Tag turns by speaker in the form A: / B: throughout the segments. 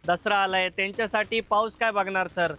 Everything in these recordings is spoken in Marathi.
A: दसरा आलाय त्यांच्यासाठी पाऊस काय बघणार सर.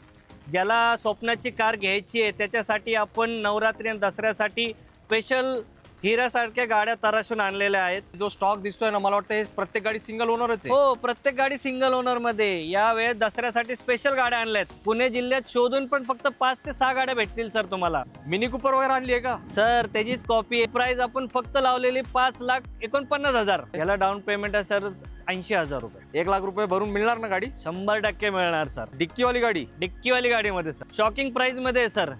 A: ज्याला स्वप्नाची कार घ्यायची आहे त्याच्यासाठी आपण नवरात्री आणि दसऱ्यासाठी स्पेशल हिऱ्यासारख्या गाड्या तराशून आणलेल्या आहेत.
B: जो स्टॉक दिसतोय ना, मला वाटतं प्रत्येक गाडी सिंगल ओनरच आहे.
A: हो, प्रत्येक गाडी सिंगल ओनर मध्ये. यावेळेस दसऱ्यासाठी स्पेशल गाड्या आणल्यात. पुणे जिल्ह्यात शोधून पण फक्त 5 ते 6 गाड्या भेटतील सर तुम्हाला.
B: मिनी कूपर वगैरे आणली आहे का
A: सर? त्याचीच कॉपी आहे. प्राइस आपण फक्त लावलेली 5,49,000. याला डाऊन पेमेंट आहे सर 80,000 रुपये.
B: 1 लाख रुपये भरून मिळणार ना गाडी?
A: 100% मिळणार सर.
B: डिक्कीवाली गाडी?
A: डिक्कीवाली गाडीमध्ये सर. शॉकिंग प्राइस मध्ये सर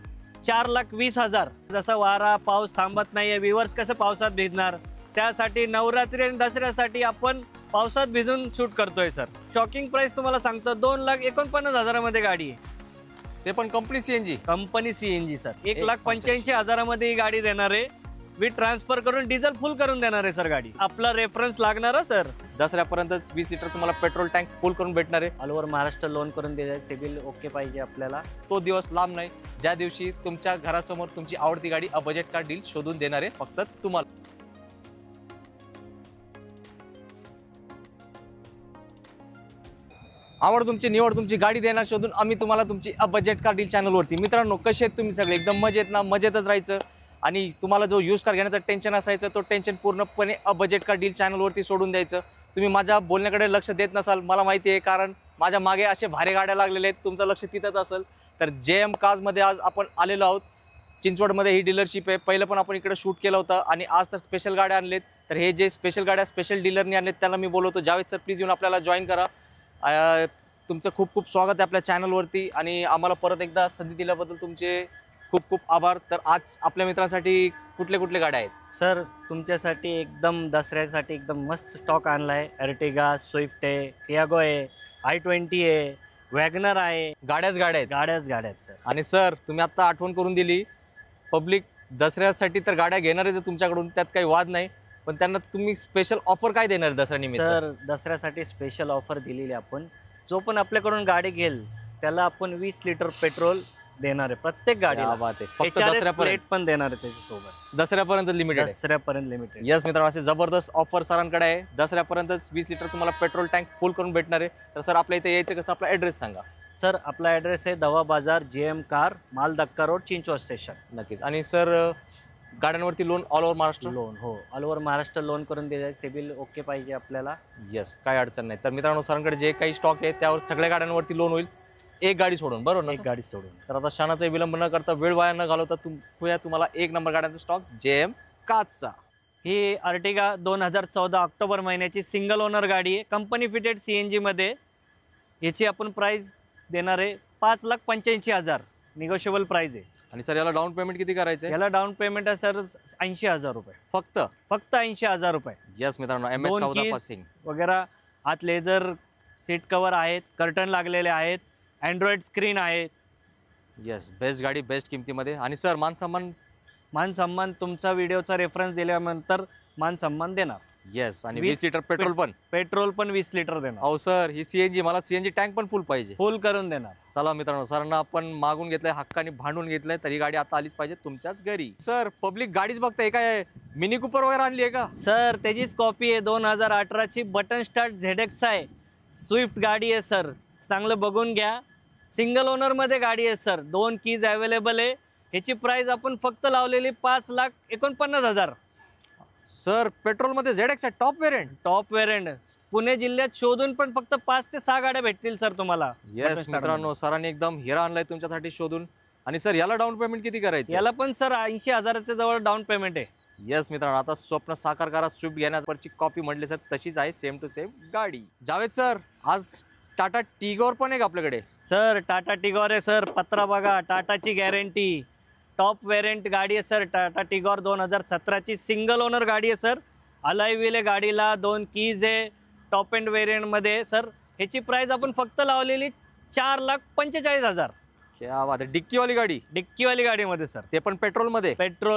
A: 4,20,000. जसा वारा पाऊस थांबत नाहीये, व्ह्यूअर्स कसं पावसात भिजणार, त्यासाठी नवरात्री आणि दसऱ्यासाठी आपण पावसात भिजून शूट करतोय सर. शॉकिंग प्राइस तुम्हाला सांगतो 2,49,000 मध्ये गाडी आहे.
B: ते पण company CNG?
A: Company CNG sir. 1,85,000 मध्ये ही गाडी देणार आहे. विथ ट्रान्सफर करून डिझेल फुल करून देणार आहे सर गाडी. आपला रेफरन्स लागणार आहे सर.
B: दसऱ्यापर्यंत 20 लिटर तुम्हाला पेट्रोल टँक फुल करून भेटणार आहे.
A: ऑल ओव्हर महाराष्ट्र लोन करून द्यायचं. सिबिल ओके पाहिजे आपल्याला.
B: तो दिवस लांब नाही ज्या दिवशी तुमच्या घरासमोर तुमची आवडती गाडी बजेट कार डील शोधून देणार आहे फक्त तुम्हाला. आवड तुमची, निवड तुमची, गाडी देणार शोधून आम्ही तुम्हाला तुमची बजेट कार डील चॅनलवरती. मित्रांनो, कसे आहेत तुम्ही सगळे? एकदम मजेत ना? मजेतच राहायचं. आणि तुम्हाला जो यूज कार घेण्याचं टेन्शन असायचं तो टेन्शन पूर्णपणे बजेट कार डील चॅनलवरती सोडून द्यायचं. तुम्ही माझ्या बोलण्याकडे लक्ष देत नसाल, मला माहिती आहे, कारण माझ्या मागे असे भारी गाड्या लागलेले आहेत. तुमचं लक्ष तिथंच असेल. तर JM कार्समध्ये आज आपण आलेलो आहोत. चिंचवडमध्ये ही डीलरशिप आहे. पहिलं पण आपण इकडे शूट केलं होतं आणि आज तर स्पेशल गाड्या आणलेत. तर हे जे स्पेशल गाड्या स्पेशल डीलरने आणलेत त्यांना मी बोलवतो, जावेद सर प्लीज येऊन आपल्याला जॉईन करा. तुमचं खूप खूप स्वागत आहे आपल्या चॅनलवरती आणि आम्हाला परत एकदा संधी दिल्याबद्दल तुमचे खूप खूप आभार. तर आज आपल्या मित्रांसाठी कुठले कुठले गाड्या आहेत
A: सर? तुमच्यासाठी एकदम दसऱ्यासाठी एकदम मस्त स्टॉक आणला आहे. अर्टिगा, स्विफ्ट आहे, टियागो आहे, i20 आहे, वॅगनर आहे.
B: गाड्याच गाड्या
A: आहेत सर.
B: आणि सर तुम्ही आता आठवण करून दिली, पब्लिक दसऱ्यासाठी तर गाड्या घेणार आहे तुमच्याकडून, त्यात काही वाद नाही. पण त्यांना तुम्ही स्पेशल ऑफर काय देणार दसऱ्यानिमित्त?
A: सर दसऱ्यासाठी स्पेशल ऑफर दिलेली आपण. जो पण आपल्याकडून गाडी घेईल त्याला आपण 20 लिटर पेट्रोल देणार आहे प्रत्येक गाडीला.
B: फक्त दसऱ्यापर्यंत
A: पण देणार आहे त्याच्यासोबत.
B: दसऱ्यापर्यंत लिमिटेड?
A: दसऱ्यापर्यंत लिमिटेड.
B: यस मित्रांनो, असे जबरदस्त ऑफर सरांकडे आहे. दसऱ्यापर्यंत 20 लिटर तुम्हाला पेट्रोल टँक फुल करून भेटणार आहे. तर सर आपल्या इथे यायचं कसं? आपला ॲड्रेस सांगा.
A: सर आपला ॲड्रेस आहे दवा बाजार, JM कार, माल धक्का रोड, चिंचवड स्टेशन.
B: नक्कीच. आणि सर गाड्यांवरती loan all over Maharashtra?
A: Loan हो, ऑल ओव्हर महाराष्ट्र लोन करून द्यायचं. सिबिल ओके पाहिजे आपल्याला.
B: यस, काय अडचण नाही. तर मित्रांनो, सरांकडे जे काही स्टॉक आहे त्यावर सगळ्या गाड्यांवरती लोन होईल, एक गाडी सोडून. बरोबर ना?
A: एक गाडी सोडून.
B: तर आता क्षणाचा विलंब न करता, वेळ वाया न घालवता तुम्हाला 1 नंबर गाड्यांचा स्टॉक JM कार्सचा.
A: ही अर्टिगा 2014 ऑक्टोबर महिन्याची सिंगल ओनर गाडी आहे. कंपनी फिटेड CNG मध्ये. याची आपण प्राइस देणार आहे 5,85,000. निगोशिएबल प्राइस आहे.
B: आणि सर याला डाऊन पेमेंट किती करायचं?
A: याला डाऊन पेमेंट आहे सर 80,000 रुपये.
B: फक्त
A: 80,000 रुपये.
B: यस मित्रांनो, MS14 पासिंग
A: वगैरे आत लेझर सीट कव्हर आहेत, कर्टन लागलेले आहेत, अँड्रॉइड स्क्रीन आहेत.
B: यस, बेस्ट गाडी बेस्ट किमतीमध्ये. आणि सर
A: मान सन्मान तुमचा व्हिडिओचा रेफरन्स दिल्यानंतर मान सन्मान देणार.
B: येस. आणि 20 लिटर पेट्रोल पण
A: 20 लिटर देणार.
B: हो सर, ही CNG, मला CNG टँक पण फुल पाहिजे.
A: फुल करून देणार.
B: चला मित्रांनो, सरांना आपण मागून घेतलंय, हक्काने भांडून घेतलंय, तर ही गाडी आता आलीच पाहिजे तुमच्याच घरी. सर पब्लिक गाडीच बघताय, काय मिनी कूपर वगैरे आणली आहे का?
A: सर त्याचीच कॉपी आहे. 2018ची बटन स्टार्ट ZX आहे. स्विफ्ट गाडी आहे सर. चांगलं बघून घ्या. सिंगल ओनर मध्ये गाडी आहे सर. 2 कीज अवेलेबल आहे. ह्याची प्राइस आपण फक्त लावलेली 5,49,000.
B: सर पेट्रोल मध्ये ZX आहे, टॉप व्हेरियंट.
A: पुणे जिल्ह्यात शोधून पण फक्त 5 ते 6 गाड्या भेटतील सर तुम्हाला.
B: येस मित्रांनो, सरांनी एकदम हिरा आणलाय तुमच्यासाठी शोधून. आणि सर याला डाऊन पेमेंट किती करायचं?
A: याला पण सर 80,000च्या जवळ डाऊन पेमेंट आहे.
B: येस मित्रांनो, आता स्वप्न साकार करा. स्विफ्ट घेण्याची कॉपी म्हटली सर तशीच आहे, सेम टू सेम गाडी. जावेद सर, आज टाटा टिगोर पण आहे का आपल्याकडे?
A: सर टाटा टिगोर आहे सर. पत्रा बघा, टाटाची गॅरंटी. टॉप वेरियंट गाडी आहे सर. टाटा टिगोर 2017ची सिंगल ओनर गाडी आहे सर. अलाय व्हील आहे गाडीला, 2 कीज आहे, टॉप एंड वेरियंट मध्ये सर. ह्याची प्राइस आपण फक्त लावलेली 4,45,000.
B: क्या बात आहे. डिक्कीवाली गाडी?
A: डिक्कीवाली गाडीमध्ये सर.
B: ते पण पेट्रोल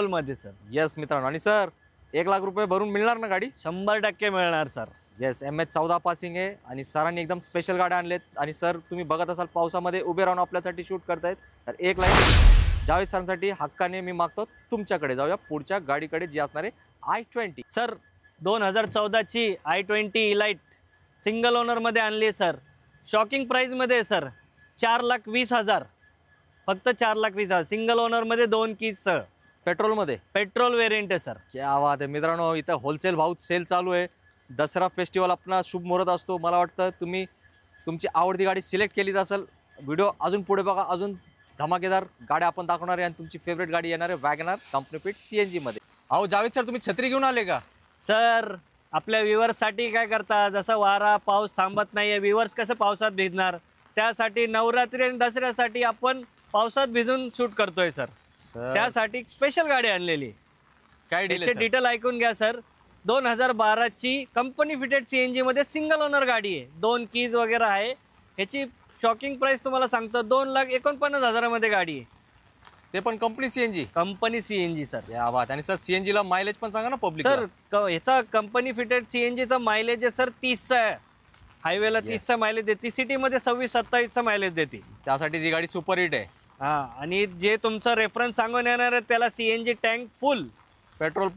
B: मध्ये
A: सर.
B: येस मित्रांनो. आणि सर 1 लाख रुपये भरून मिळणार ना गाडी?
A: 100% मिळणार सर.
B: येस, MS14 पासिंग आहे. आणि सरांनी एकदम स्पेशल गाड्या आणलेत. आणि सर तुम्ही बघत असाल पावसामध्ये उभे राहून आपल्यासाठी शूट करतायत. तर 1 लाख जावेद सरांसाठी हक्काने मी मागतो. तुमच्याकडे जाऊया पुढच्या गाडीकडे, जी असणार आहे i20.
A: सर 2014ची i20 इलाइट सिंगल ओनर मध्ये आणली सर. शॉकिंग प्राईजमध्ये आहे सर, 4,20,000, फक्त 4,20,000 सिंगल ओनरमध्ये 2 कीजचं
B: पेट्रोलमध्ये
A: पेट्रोल वेरियंट आहे सर.
B: क्या बात आहे मित्रांनो, इथं होलसेल भाव सेल चालू आहे. दसरा फेस्टिवल आपला शुभ मुहूर्त असतो. मला वाटतं तुम्ही तुमची आवडती गाडी सिलेक्ट केलीच असेल. व्हिडिओ अजून पुढे बघा, अजून धमाकेदार गाड्या आपण दाखवणार आहे आणि तुमची फेवरेट गाडी येणार आहे वॅगनर कंपनी फिट CNG मध्ये. अहो जावेद सर, तुम्ही छत्री घेऊन आले का?
A: सर आपल्या व्ह्युअर्ससाठी काय करता, जसं वारा पाऊस थांबत नाही आहे, व्ह्युअर्स कसं पावसात भिजणार, त्यासाठी नवरात्री आणि दसऱ्यासाठी आपण पावसात भिजून शूट करतोय सर. त्यासाठी स्पेशल गाडी आणलेली.
B: काय
A: डिटेल ऐकून घ्या सर. 2012ची कंपनी फिटेड CNG मध्ये सिंगल ओनर गाडी आहे, 2 कीज वगैरे आहे. ह्याची शॉकिंग प्राइस तुम्हाला सांगतो, 2,49,000 मध्ये गाडी आहे.
B: ते पण कंपनी CNG
A: सर.
B: या बात. आणि सर CNG ला मायलेज पण सांगा ना पब्लिक.
A: सर ह्याचा कंपनी फिटेड CNGचा मायलेज आहे सर 30चा आहे. हायवेला 30चा मायलेज देते, सिटीमध्ये 26-27चा मायलेज देते.
B: त्यासाठी जी गाडी सुपर हिट आहे.
A: हा, आणि जे तुमचा रेफरन्स सांगून येणार आहे त्याला CNG टँक फुल, पेट्रोल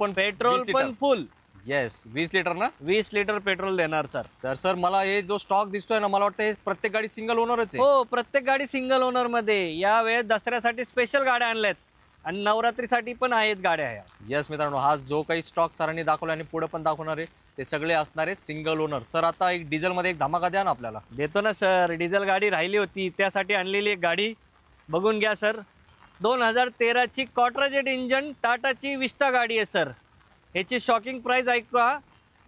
A: पण फुल.
B: येस, 20 लिटर ना?
A: 20 लिटर पेट्रोल देणार सर.
B: तर सर मला हे जो स्टॉक दिसतोय ना, मला वाटतं हे प्रत्येक गाडी सिंगल ओनरच आहे.
A: हो, प्रत्येक गाडी सिंगल ओनर मध्ये. या वेळेस दसऱ्यासाठी स्पेशल गाड्या आणल्यात आणि नवरात्रीसाठी पण आहेत गाड्या.
B: येस मित्रांनो, हा जो काही स्टॉक सरांनी दाखवला आणि पुढे पण दाखवणार आहे ते सगळे असणार आहे सिंगल ओनर. सर आता एक डिझेल मध्ये एक धमाका द्या ना आपल्याला.
A: देतो ना सर. डिझेल गाडी राहिली होती, त्यासाठी आणलेली एक गाडी बघून घ्या सर. 2013ची क्वाड्राजेट इंजन टाटाची विस्टा गाडी आहे सर. ह्याची शॉकिंग प्राइस ऐका,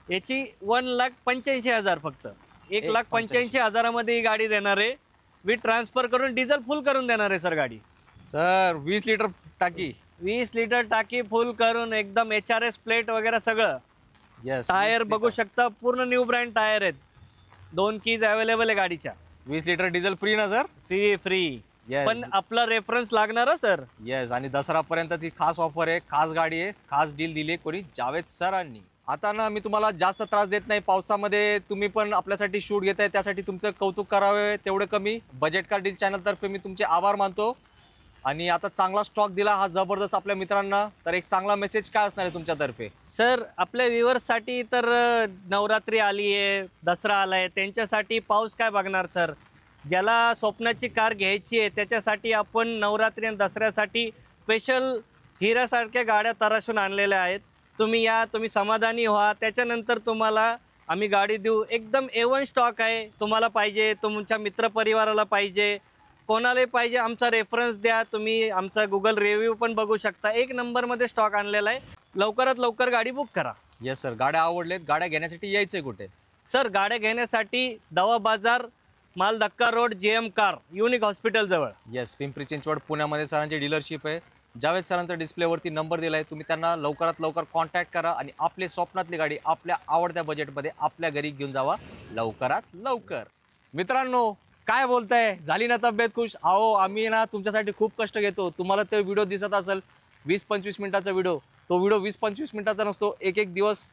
A: याची 1,85,000, फक्त 1,85,000 मध्ये ही गाडी देणार आहे. विथ ट्रान्सफर करून डिझेल फुल करून देणार आहे सर गाडी.
B: सर 20 लिटर टाकी,
A: 20 लिटर टाकी फुल करून एकदम HRS प्लेट वगैरे सगळं.
B: येस,
A: टायर बघू शकता, पूर्ण न्यू ब्रँड टायर आहेत. 2 कीज अवेलेबल आहे गाडीच्या.
B: 20 लिटर डिझेल फ्री ना सर?
A: फ्री. पण आपला रेफरन्स लागणार सर.
B: येस, आणि दसरा पर्यंतची खास ऑफर आहे, खास गाडी आहे, खास डील दिली कोणी जावेद सरांनी. आता ना मी तुम्हाला जास्त त्रास देत नाही. पावसामध्ये तुम्ही पण आपल्यासाठी शूट घेताय, त्यासाठी तुमचं कौतुक करावे तेवढे कमी. बजेट कार डील चॅनल तर्फे मी तुमचे आभार मानतो. आणि आता चांगला स्टॉक दिला हा जबरदस्त आपल्या मित्रांना, तर एक चांगला मेसेज काय असणार आहे तुमच्यातर्फे?
A: सर आपल्या व्ह्युअर्ससाठी तर नवरात्री आली आहे, दसरा आलाय, त्यांच्यासाठी पाऊस काय बघणार सर. ज्याला स्वप्नाची कार घ्यायची आहे त्याच्यासाठी आपण नवरात्री आणि दसऱ्यासाठी स्पेशल हिऱ्यासारख्या गाड्या तराशून आणलेल्या आहेत. तुम्ही या, तुम्ही समाधानी व्हा, त्याच्यानंतर तुम्हाला आम्ही गाडी देऊ. एकदम A1 स्टॉक आहे. तुम्हाला पाहिजे, तुमच्या मित्रपरिवाराला पाहिजे, कोणालाही पाहिजे, आमचा रेफरन्स द्या. तुम्ही आमचा गुगल रिव्ह्यू पण बघू शकता. 1 नंबरमध्ये स्टॉक आणलेला आहे. लवकरात लवकर गाडी बुक करा.
B: येस सर, गाड्या आवडलेत. गाड्या घेण्यासाठी यायचं आहे कुठे?
A: सर गाड्या घेण्यासाठी दवा बाजार, माल धक्का road, JM car, unique hospital जवळ.
B: येस, पिंपरी चिंचवड पुण्यामध्ये सरांची डीलरशिप आहे. जावेद सरांचा डिस्प्लेवरती नंबर दिला आहे. तुम्ही त्यांना लवकरात लवकर कॉन्टॅक्ट करा आणि आपले स्वप्नातली गाडी आपल्या आवडत्या बजेटमध्ये आपल्या घरी घेऊन जावा लवकरात लवकर. मित्रांनो काय बोलताय, झाली ना तब्येत खुश? अहो आम्ही ना तुमच्यासाठी खूप कष्ट घेतो. तुम्हाला ते व्हिडिओ दिसत असेल 20-25 मिनिटाचा व्हिडिओ, तो व्हिडिओ 20-25 मिनिटाचा नसतो. एक दिवस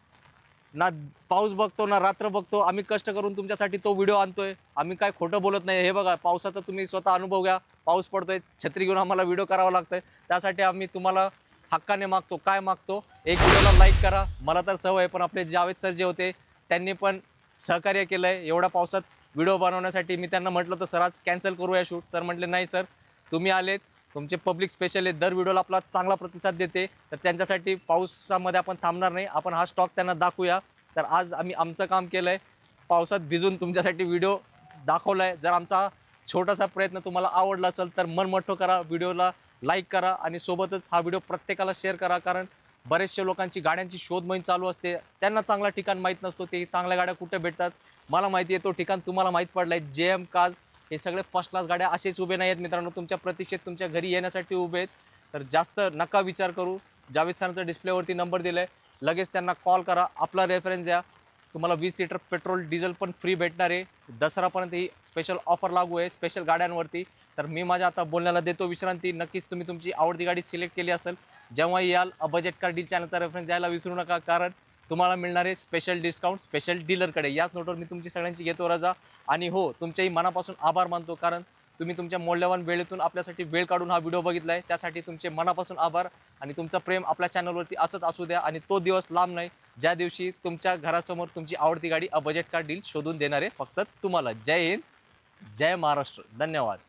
B: ना पाऊस बघतो ना रात्र बघतो. आम्ही कष्ट करून तुमच्यासाठी तो व्हिडिओ आणतोय. आम्ही काय खोटं बोलत नाही. हे बघा, पावसाचा तुम्ही स्वतः अनुभव घ्या. पाऊस पडतोय, छत्री घेऊन आम्हाला व्हिडिओ करावा लागतोय. त्यासाठी आम्ही तुम्हाला हक्काने मागतो. काय मागतो? एक व्हिडिओला लाईक करा. मला तर सवय आहे, पण आपले जावेद सर जे होते त्यांनी पण सहकार्य केलं आहे. एवढ्या पावसात व्हिडिओ बनवण्यासाठी मी त्यांना म्हटलं तर सर आज कॅन्सल करूया शूट. सर म्हटले नाही सर, तुम्ही आलेत, तुमचे पब्लिक स्पेशल आहे, दर व्हिडिओला आपला चांगला प्रतिसाद देते, तर त्यांच्यासाठी पावसामध्ये आपण थांबणार नाही. आपण हा स्टॉक त्यांना दाखवूया. तर आज आम्ही आमचं काम केलं आहे, पावसात भिजून तुमच्यासाठी व्हिडिओ दाखवला आहे. जर आमचा छोटासा प्रयत्न तुम्हाला आवडला असेल तर मन मोठं करा, व्हिडिओला लाईक करा आणि सोबतच हा व्हिडिओ प्रत्येकाला शेअर करा. कारण बरेचशा लोकांची गाड्यांची शोध मोहीम चालू असते, त्यांना चांगला ठिकाण माहीत नसतो, ते चांगल्या गाड्या कुठे भेटतात. मला माहिती आहे तो ठिकाण तुम्हाला माहीत पडलं आहे. JM कार्स हे सगळे फर्स्ट क्लास गाड्या असेच उभे नाही आहेत मित्रांनो, तुमच्या प्रतीक्षेत तुमच्या घरी येण्यासाठी उभे आहेत. तर जास्त नका विचार करू. जावेद सरांचा डिस्प्लेवरती नंबर दिला आहे, लगेच त्यांना कॉल करा, आपला रेफरन्स द्या. तुम्हाला 20 लिटर पेट्रोल डिझेल पण फ्री भेटणार आहे. दसरापर्यंत ही स्पेशल ऑफर लागू आहे स्पेशल गाड्यांवरती. तर मी माझ्या आता बोलण्याला देतो विश्रांती. नक्कीच तुम्ही तुमची आवडती गाडी सिलेक्ट केली असेल, जेव्हा याल बजेट कार डील चॅनलचा रेफरन्स द्यायला विसरू नका, कारण तुम्हाला मिळणार आहे स्पेशल डिस्काउंट स्पेशल डीलरकडे. याच नोटवर मी तुमची सगळ्यांची घेतो रजा. आणि हो, तुमच्याही मनापासून आभार मानतो, कारण तुम्ही तुमच्या मौल्यवान वेळेतून आपल्यासाठी वेळ काढून हा व्हिडिओ बघितला आहे. त्यासाठी तुमचे मनापासून आभार. आणि तुमचं प्रेम आपल्या चॅनलवरती असंच असू द्या. आणि तो दिवस लांब नाही ज्या दिवशी तुमच्या घरासमोर तुमची आवडती गाडी बजेट कार डील शोधून देणार आहे फक्त तुम्हाला. जय हिंद, जय महाराष्ट्र. धन्यवाद.